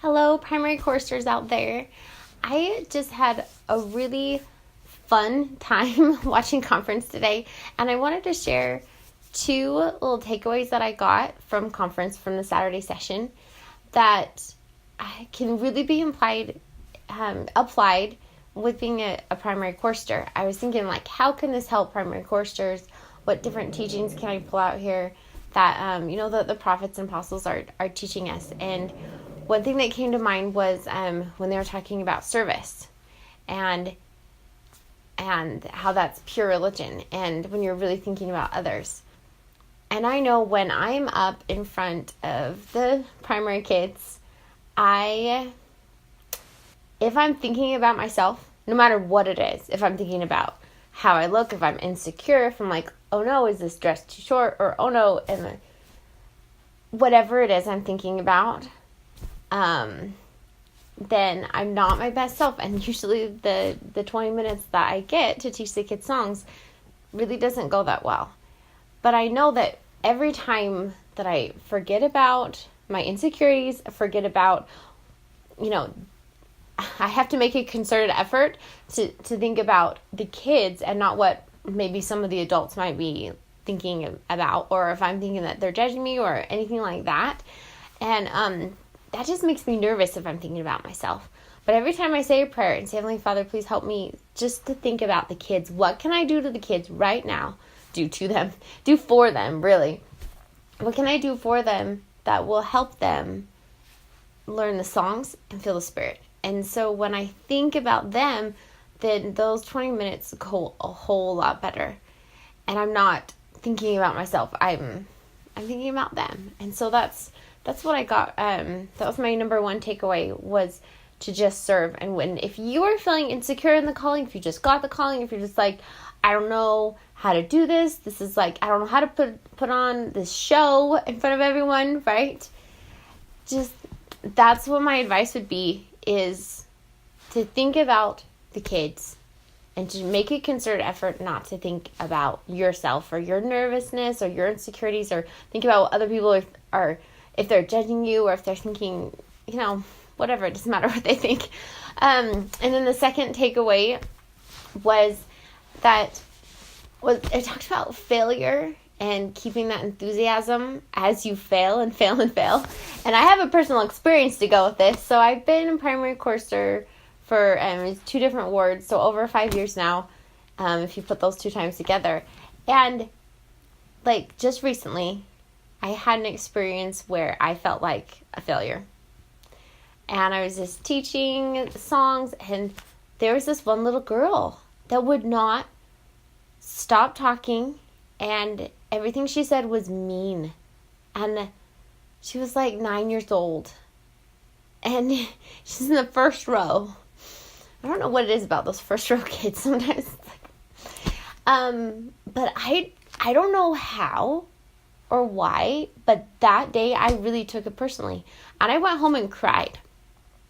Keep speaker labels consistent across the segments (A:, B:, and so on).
A: Hello, primary choristers out there. I just had a really fun time watching conference today, and I wanted to share two little takeaways that I got from conference from the Saturday session that can really be applied with being a primary chorister. I was thinking, how can this help primary choristers? What different teachings can I pull out here that the prophets and apostles are teaching us? And one thing that came to mind was when they were talking about service and how that's pure religion and when you're really thinking about others. And I know when I'm up in front of the primary kids, if I'm thinking about myself, no matter what it is, if I'm thinking about how I look, if I'm insecure, if I'm like, oh no, is this dress too short? Or oh no, whatever it is I'm thinking about, then I'm not my best self. And usually the 20 minutes that I get to teach the kids songs really doesn't go that well. But I know that every time that I forget about my insecurities, forget about, I have to make a concerted effort to think about the kids and not what maybe some of the adults might be thinking about, or if I'm thinking that they're judging me or anything like that. And that just makes me nervous if I'm thinking about myself. But every time I say a prayer and say, Heavenly Father, please help me just to think about the kids. What can I do to the kids right now? Do for them, really. What can I do for them that will help them learn the songs and feel the Spirit? And so when I think about them, then those 20 minutes go a whole lot better. And I'm not thinking about myself. I'm thinking about them. And so that's what I got. That was my number one takeaway, was to just serve. And if you are feeling insecure in the calling, if you just got the calling, if you're just like, I don't know how to do this. This is I don't know how to put on this show in front of everyone, right? Just, that's what my advice would be, is to think about the kids and to make a concerted effort not to think about yourself or your nervousness or your insecurities, or think about what other people are, if they're judging you or if they're thinking, whatever, it doesn't matter what they think. And then the second takeaway was it talked about failure and keeping that enthusiasm as you fail and fail and fail. And I have a personal experience to go with this. So I've been a primary chorister for 2 different wards, so over 5 years now, if you put those 2 times together. And just recently, I had an experience where I felt like a failure. And I was just teaching songs, and there was this one little girl that would not stop talking, and everything she said was mean. And she was 9 years old. And she's in the first row. I don't know what it is about those first row kids sometimes. But I don't know how or why, but that day I really took it personally. And I went home and cried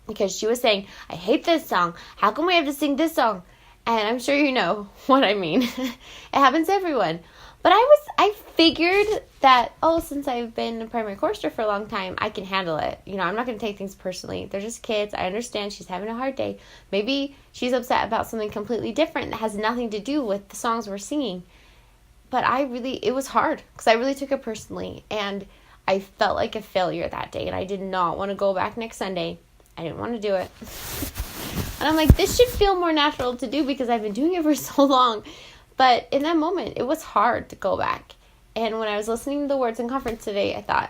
A: because she was saying, I hate this song. How come we have to sing this song? And I'm sure you know what I mean. It happens to everyone. But I figured that, since I've been a primary chorister for a long time, I can handle it. I'm not going to take things personally. They're just kids. I understand she's having a hard day. Maybe she's upset about something completely different that has nothing to do with the songs we're singing. But it was hard because I really took it personally. And I felt like a failure that day. And I did not want to go back next Sunday. I didn't want to do it. And I'm like, this should feel more natural to do because I've been doing it for so long. But in that moment, it was hard to go back. And when I was listening to the words in conference today, I thought,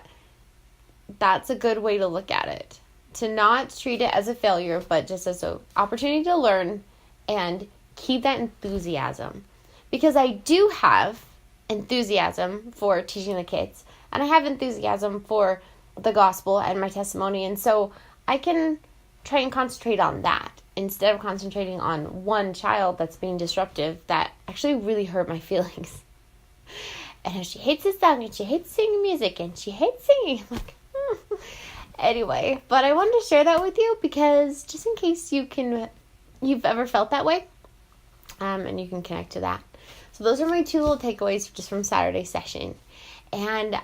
A: that's a good way to look at it. To not treat it as a failure, but just as an opportunity to learn and keep that enthusiasm. Because I do have enthusiasm for teaching the kids. And I have enthusiasm for the gospel and my testimony. And so I can try and concentrate on that instead of concentrating on one child that's being disruptive that actually really hurt my feelings. And she hates this song, and she hates singing music, and she hates singing. I'm like, Anyway, but I wanted to share that with you because just in case you've ever felt that way, and you can connect to that. So those are my 2 little takeaways just from Saturday's session. And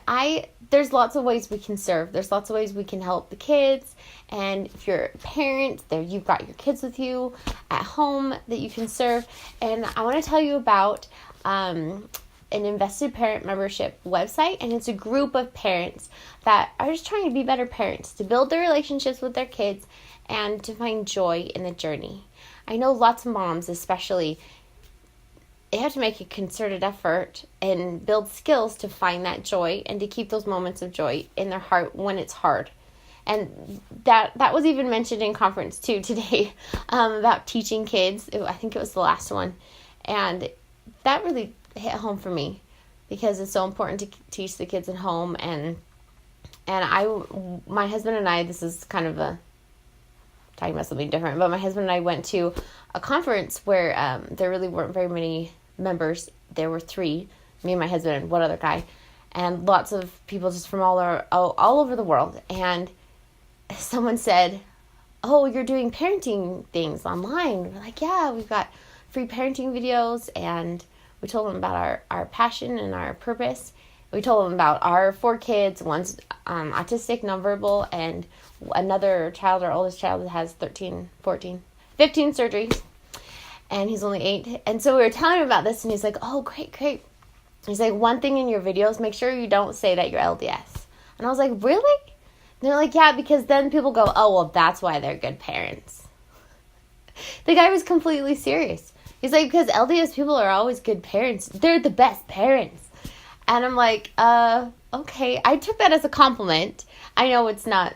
A: there's lots of ways we can serve. There's lots of ways we can help the kids. And if you're a parent, you've got your kids with you at home that you can serve. And I want to tell you about an invested parent membership website. And it's a group of parents that are just trying to be better parents, to build their relationships with their kids and to find joy in the journey. I know lots of moms, especially, they have to make a concerted effort and build skills to find that joy and to keep those moments of joy in their heart when it's hard. And that was even mentioned in conference too today, about teaching kids. I think it was the last one. And that really hit home for me because it's so important to teach the kids at home. And my husband and I, this is kind of talking about something different, but my husband and I went to a conference where there really weren't very many members. There were 3, me and my husband and one other guy, and lots of people just from all over the world. And someone said, "Oh, you're doing parenting things online." We're like, "Yeah, we've got free parenting videos." And we told them about our passion and our purpose. We told them about our 4 kids. One's autistic, nonverbal, and another child, our oldest child, has 15 surgeries. And he's only 8. And so we were telling him about this, and he's like, "Oh, great." He's like, "One thing in your videos, make sure you don't say that you're LDS." And I was like, "Really?" And they're like, "Yeah, because then people go, oh, well, that's why they're good parents." The guy was completely serious. He's like, "Because LDS people are always good parents. They're the best parents." And I'm like, okay. I took that as a compliment. I know it's not,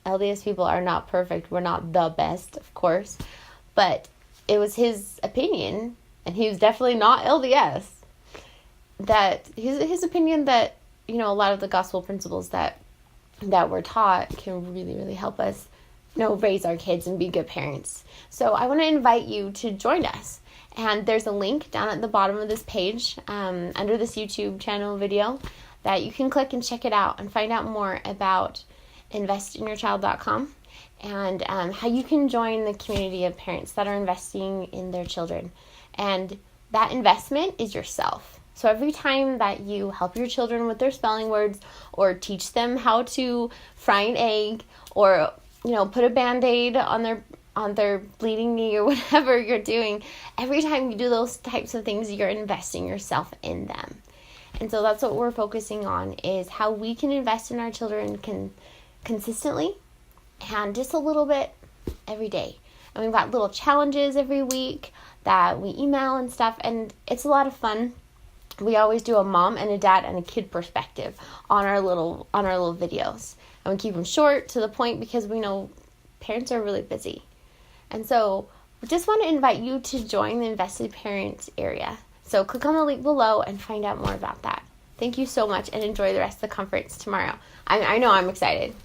A: LDS people are not perfect. We're not the best, of course. But it was his opinion, and he was definitely not LDS, that his opinion that, a lot of the gospel principles that we're taught can really, really help us, raise our kids and be good parents. So I want to invite you to join us. And there's a link down at the bottom of this page, under this YouTube channel video, that you can click and check it out and find out more about investinyourchild.com and how you can join the community of parents that are investing in their children. And that investment is yourself. So every time that you help your children with their spelling words, or teach them how to fry an egg, or put a Band-Aid on their bleeding knee, or whatever you're doing, every time you do those types of things, you're investing yourself in them. And so that's what we're focusing on, is how we can invest in our children consistently and just a little bit every day. And we've got little challenges every week that we email and stuff, and it's a lot of fun. We always do a mom and a dad and a kid perspective on our little videos. And we keep them short, to the point, because we know parents are really busy. And so we just want to invite you to join the Invested Parents area. So click on the link below and find out more about that. Thank you so much, and enjoy the rest of the conference tomorrow. I know I'm excited.